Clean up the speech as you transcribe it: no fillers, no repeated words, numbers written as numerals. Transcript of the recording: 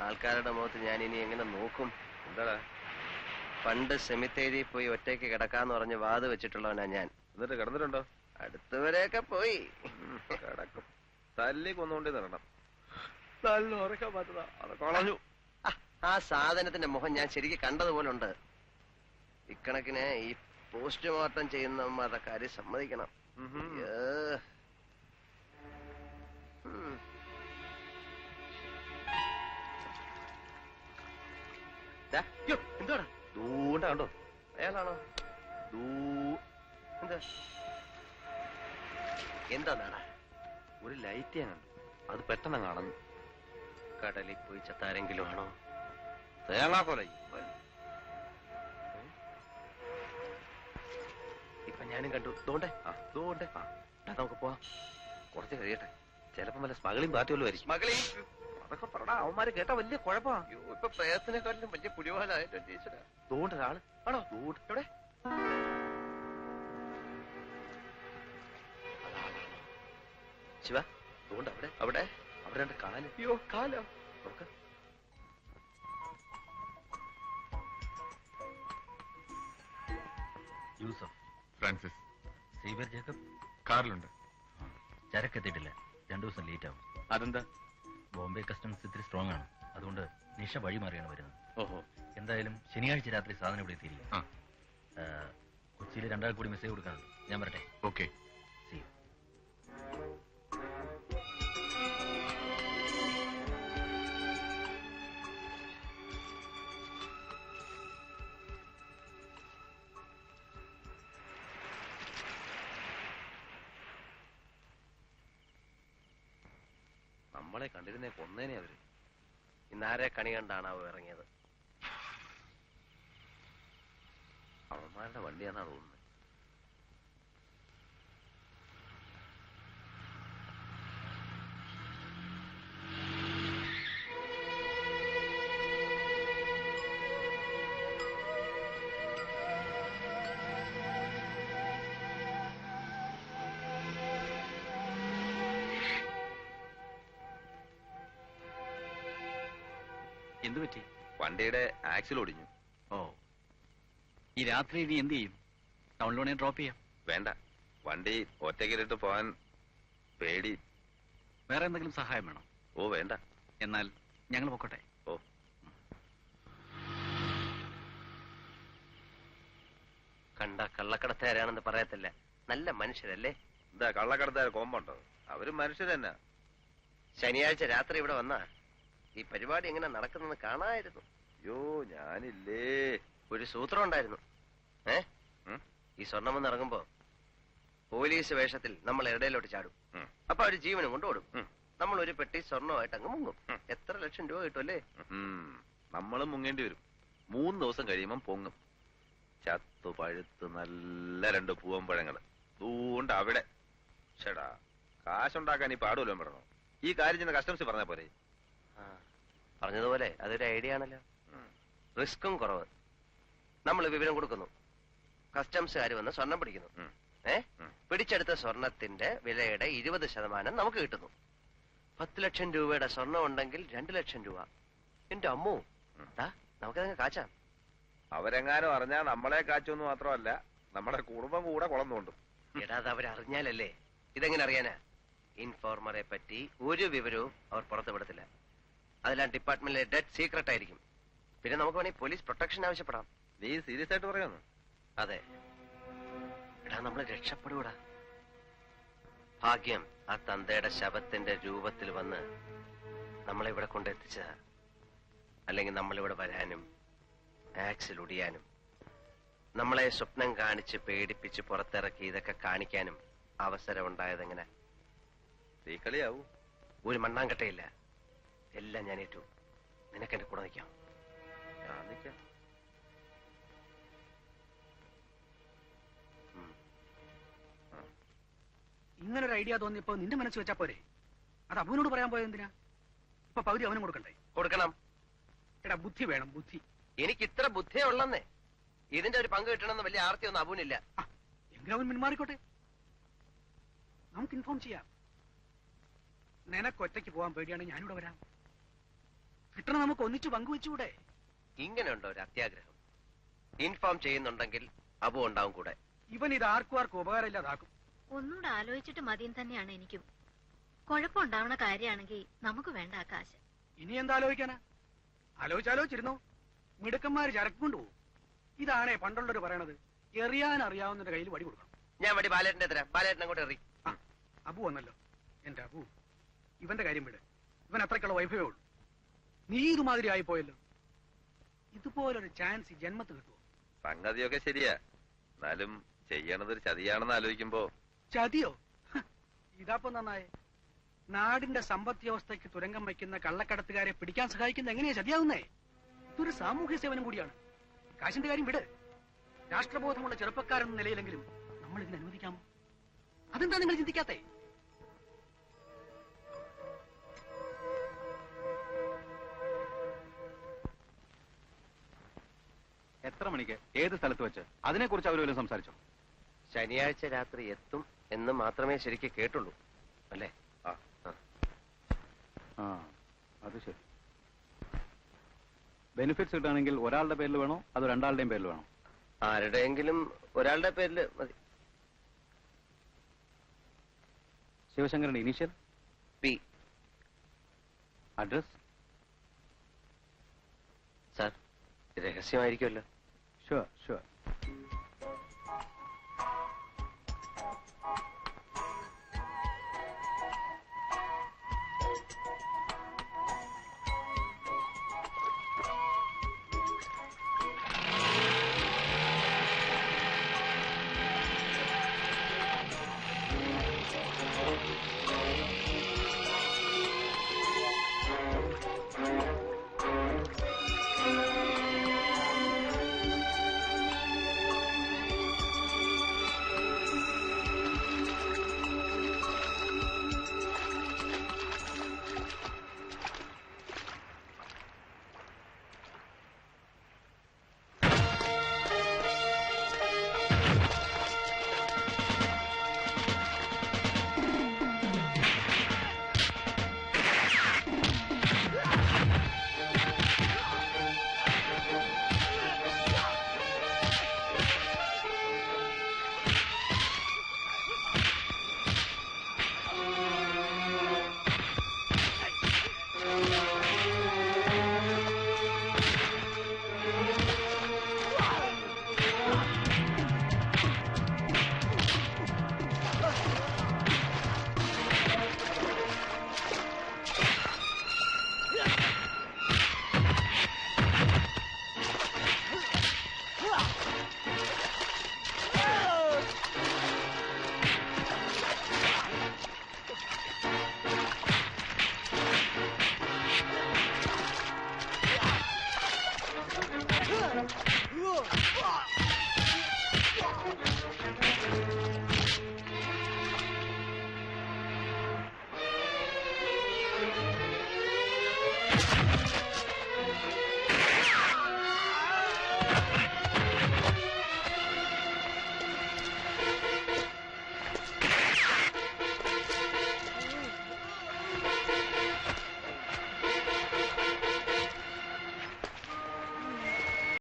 ആൾക്കാരുടെ മുഖത്ത് ഞാൻ ഇനി എങ്ങനെ നോക്കും? എന്താടാ? പണ്ട് സെമിത്തേരി പോയി ഒറ്റയ്ക്ക് കിടക്കാന്ന് പറഞ്ഞ് വാത് വെച്ചിട്ടുള്ളവനാ ഞാൻ. എന്നിട്ട് കിടന്നിട്ടുണ്ടോ? അടുത്തവരെയൊക്കെ പോയി കിടക്കും. തല്ലി കൊന്നുകൊണ്ടേ നടണം. നല്ല ഉറക്കാൻ പറ്റതാ. അത് കളഞ്ഞു. ആ സാധനത്തിന്റെ മുഖം ഞാൻ ശരിക്കും കണ്ടതുപോലെ ഉണ്ട്. ഇക്കണക്കിന് ഈ പോസ്റ്റ്മോർട്ടം ചെയ്യുന്നവന്മാരുടെ കാര്യം സമ്മതിക്കണം. എന്താണ് ദൂണ്ട കണ്ടോ? അയാളാണോ? എന്താ നാടാ? ഒരു ലൈറ്റ് ഞാൻ കണ്ടു. അത് പെട്ടെന്ന് കാണുന്നു. കടലിൽ പോയി ചത്താരെങ്കിലും ആണോ? തേങ്ങാക്കൊല. ഇപ്പൊ ഞാനും കണ്ടു. ദോണ്ടേ നമുക്ക് പോവാം. കുറച്ച് കഴിയട്ടെ. ചിലപ്പോ വല്ല സ്മഗ്ലിംഗ് പാർട്ടി വല്ലതും ആയിരിക്കും. അതൊക്കെ പറടാ. അവന്മാര് കേട്ടാ വലിയ കുഴപ്പമാ. ഇപ്പൊ പ്രയത്നക്കാട്ടിലും വലിയ പുലിവാലായിട്ട് ടീച്ചറാ. ദൂണ്ട ഒരാള് ആണോ? എവിടെ? ശിവ, ദൂണ്ട അവിടെ അവിടെ അവിടെ രണ്ട് കാല്. അയ്യോ, കാലോ? നോക്ക. യൂസഫ്, ഫ്രാൻസിസ്, സീബർ ജേക്കബ് കാറിലുണ്ട്. ചരക്കെത്തിയിട്ടില്ല. 2 ദിവസം ലേറ്റ് ആവും. അതെന്താ? ബോംബെ കസ്റ്റംസ് ഇത്തിരി സ്ട്രോങ് ആണ്. അതുകൊണ്ട് നിഷ വഴി മാറിയാണ് വരുന്നത്. ഓഹോ. എന്തായാലും ശനിയാഴ്ച രാത്രി സാധനം ഇവിടെ എത്തിയിരിക്കും. കൊച്ചിയിൽ 2 ആൾ കൂടി മെസ്സേജ് കൊടുക്കാനുണ്ട്. ഞാൻ വരട്ടെ. ഓക്കെ. സി. നമ്മളെ കണ്ടിരുന്നേ കൊന്നേനെ അവര്. ഇന്നാരെ കണി കണ്ടാണാവോ ഇറങ്ങിയത്? അവന്മാരുടെ വണ്ടിയാന്നാ തോന്നുന്നത്. എന്തു പറ്റി? വണ്ടിയുടെ ആക്സിൽ ഒടിഞ്ഞു. ഓ, ഈ രാത്രി ഇനി എന്ത് ചെയ്യും? ടൗണിലോണെ ഡ്രോപ്പ് ചെയ്യാം. വേണ്ട, വണ്ടി ഒറ്റയ്ക്കിലിട്ട് പോകാൻ പേടി. വേറെ എന്തെങ്കിലും സഹായം വേണോ? ഓ വേണ്ട. എന്നാൽ ഞങ്ങൾ പൊക്കോട്ടെ. ഓ. കണ്ട കള്ളക്കടത്തുകാരാണെന്ന് പറയത്തില്ല. നല്ല മനുഷ്യരല്ലേ? എന്താ കള്ളക്കടത്തുകാർ കോമ്പുണ്ടോ? അവര് മനുഷ്യർ തന്നെ. ശനിയാഴ്ച രാത്രി ഇവിടെ വന്നാ ഈ പരിപാടി എങ്ങനെ നടക്കുന്നത് കാണായിരുന്നു. അയ്യോ, ഞാനില്ലേ. ഒരു സൂത്രം ഉണ്ടായിരുന്നു. ഈ സ്വർണം വന്ന് ഇറങ്ങുമ്പോ പോലീസ് വേഷത്തിൽ നമ്മൾ ഇടയിലോട്ട് ചാടും. അപ്പൊ അവര് ജീവനും കൊണ്ടോടും. നമ്മൾ ഒരു പെട്ടി സ്വർണമായിട്ട് അങ്ങ് മുങ്ങും. എത്ര ലക്ഷം രൂപ കിട്ടുമല്ലേ? നമ്മളും മുങ്ങേണ്ടി വരും. 3 ദിവസം കഴിയുമ്പം പൊങ്ങും. ചത്തു പഴുത്ത് നല്ല 2 പൂവമ്പഴങ്ങള് ദൂണ്ട് അവിടെ. ചേടാ, കാശുണ്ടാക്കാൻ ഈ പാടുമല്ലോ പെടണോ? ഈ കാര്യം ചെന്ന് കസ്റ്റംസ് പറഞ്ഞാ പോരെ? പറഞ്ഞതുപോലെ അതൊരു ഐഡിയ ആണല്ലോ. റിസ്ക്കും കുറവ്. നമ്മൾ വിവരം കൊടുക്കുന്നു, കസ്റ്റംസുകാർ വന്ന് സ്വർണം പിടിക്കുന്നു. പിടിച്ചെടുത്ത സ്വർണത്തിന്റെ വിലയുടെ 20% നമുക്ക് കിട്ടുന്നു. 10 ലക്ഷം രൂപയുടെ സ്വർണം ഉണ്ടെങ്കിൽ 2 ലക്ഷം രൂപ. എന്റെ അമ്മോ, നമുക്കതങ്ങ് കാച്ചാം. അവരെങ്ങാനും അറിഞ്ഞാൽ നമ്മളെ കാച്ചൊന്നു മാത്രമല്ല, നമ്മുടെ കുടുംബം കൂടെ കുളം തോണ്ടും. എടാ, അത് അവരറിഞ്ഞാലല്ലേ. ഇതെങ്ങനെ അറിയാനാ? ഇൻഫോർമറെ പറ്റി ഒരു വിവരവും അവർ പുറത്തു വിടത്തില്ല. അതെല്ലാം ഡിപ്പാർട്ട്മെന്റിലെ ഡെഡ് സീക്രട്ട് ആയിരിക്കും. പിന്നെ നമുക്ക് വേണമെങ്കിൽ പോലീസ് പ്രൊട്ടക്ഷൻ ആവശ്യപ്പെടാം. നീ സീരിയസ് ആയിട്ട് പറയുന്നു? അതെ. എടാ, നമ്മൾ രക്ഷപ്പെടൂടാ. ഭാഗ്യം ആ തന്തയുടെ ശവത്തിന്റെ രൂപത്തിൽ വന്ന് നമ്മളെ ഇവിടെ കൊണ്ടെത്തിച്ചതാ. അല്ലെങ്കിൽ നമ്മളിവിടെ വരാനും ആക്സിൽ ഒടിയാനും നമ്മളെ സ്വപ്നം കാണിച്ച് പേടിപ്പിച്ച് പുറത്തിറക്കി ഇതൊക്കെ കാണിക്കാനും അവസരം ഉണ്ടായതെങ്ങനെ? തീക്കളിയാവൂ. ഒരു മണ്ണാങ്കട്ടയില്ല. എല്ലാം ഞാൻ ഏറ്റു. നിനക്കെന്റെ കൂടെ നിൽക്കാം. ഞാൻ നിൽക്കാം. ഇങ്ങനൊരു ഐഡിയ തോന്നിയപ്പോ നിന്റെ മനസ്സ് വെച്ചാ പോരെ? അത് അബുവിനോട് പറയാൻ പോയത് എന്തിനാ? ഇപ്പൊ പകുതി അവനും കൊടുക്കണ്ടേ? കൊടുക്കണം. എടാ, ബുദ്ധി വേണം, ബുദ്ധി. എനിക്ക് ഇത്ര ബുദ്ധിയേ ഉള്ളന്നേ. ഇതിന്റെ ഒരു പങ്ക് കിട്ടണമെന്ന് വലിയ ആർത്തിയൊന്നും അബുവിനില്ല. എങ്കിലും അവൻ പിന്മാറിക്കോട്ടെ. നമുക്ക് ഇൻഫോം ചെയ്യാം. നിനക്ക് ഒറ്റയ്ക്ക് പോകാൻ പേടിയാണ്, ഞാനിവിടെ വരാം. കിട്ടണ നമുക്ക് ഒന്നിച്ചു പങ്കുവെച്ചുകൂടെ? ഇങ്ങനെയുണ്ടോ ഒരു അത്യാഗ്രഹം? ഇൻഫോം ചെയ്യുന്നുണ്ടെങ്കിൽ അബു ഉണ്ടാവും കൂടെ. ഇവൻ ഇത് ആർക്കും ഉപകാരമില്ലാതാക്കും. ഒന്നുകൂടെ ആലോചിച്ചിട്ട് മതിയും തന്നെയാണ് എനിക്കും. കുഴപ്പമുണ്ടാവണ കാര്യമാണെങ്കിൽ നമുക്ക് വേണ്ട ആ കാശ്. ഇനി എന്താ ആലോചിക്കാനാ? ആലോചിച്ചിരുന്നു. മിടുക്കന്മാര് ചരക്ക് കൊണ്ടുപോകും. ഇതാണേ പണ്ടുള്ളവര് പറയണത്, എറിയാൻ അറിയാവുന്നവരുടെ കയ്യിൽ വടി കൊടുക്കണം. ഞാൻ വടി ബാലേട്ടന്റെ തരാം. ബാലേട്ടൻ അങ്ങോട്ട് എറി. അബു വന്നല്ലോ. എന്റെ അബു, ഇവന്റെ കാര്യം വിട്. ഇവൻ അത്രയ്ക്കുള്ള വൈഭവേ ഉള്ളൂ. നീ ഇതുമാതിരി ആയിപ്പോയല്ലോ. ഇതുപോലൊരു ചാൻസ് ഈ ജന്മത്ത് കിട്ടുമോ? സംഗതിയൊക്കെ ശരിയാ. എന്നാലും ചെയ്യണതൊരു ചതിയാണെന്ന് ആലോചിക്കുമ്പോ. ചതിയോ? ഇതാപ്പം നന്നായേ. നാടിന്റെ സമ്പദ് വ്യവസ്ഥയ്ക്ക് തുരങ്കം വയ്ക്കുന്ന കള്ളക്കടത്തുകാരെ പിടിക്കാൻ സഹായിക്കുന്ന എങ്ങനെയാ ചതിയാവുന്നേ? ഇതൊരു സാമൂഹ്യ സേവനം കൂടിയാണ്. കാശിന്റെ കാര്യം വിട്. രാഷ്ട്രബോധമുള്ള ചെറുപ്പക്കാരെന്ന നിലയിലെങ്കിലും നമ്മൾ ഇതിന് അനുവദിക്കാമോ? അതെന്താ നിങ്ങൾ ചിന്തിക്കാത്തേ? എത്ര മണിക്ക് ഏത് സ്ഥലത്ത് വെച്ച് അതിനെക്കുറിച്ച് അവർ വല്ലതും സംസാരിച്ചോ? ശനിയാഴ്ച രാത്രി എത്തും എന്ന് മാത്രമേ ശരിക്ക് കേട്ടുള്ളൂ, അല്ലേ? ആ, അത് ശരി. ബെനിഫിറ്റ്സ് കിട്ടുകയാണെങ്കിൽ ഒരാളുടെ പേരിൽ വേണോ അതോ രണ്ടാളുടെയും പേരിൽ വേണോ? ആരുടെയെങ്കിലും ഒരാളുടെ പേരിൽ മതി. ശിവശങ്കരന്റെ ഇനീഷ്യൽ? പി. അഡ്രസ്? സാർ, രഹസ്യമായിരിക്കുമല്ലോ. Sure sure.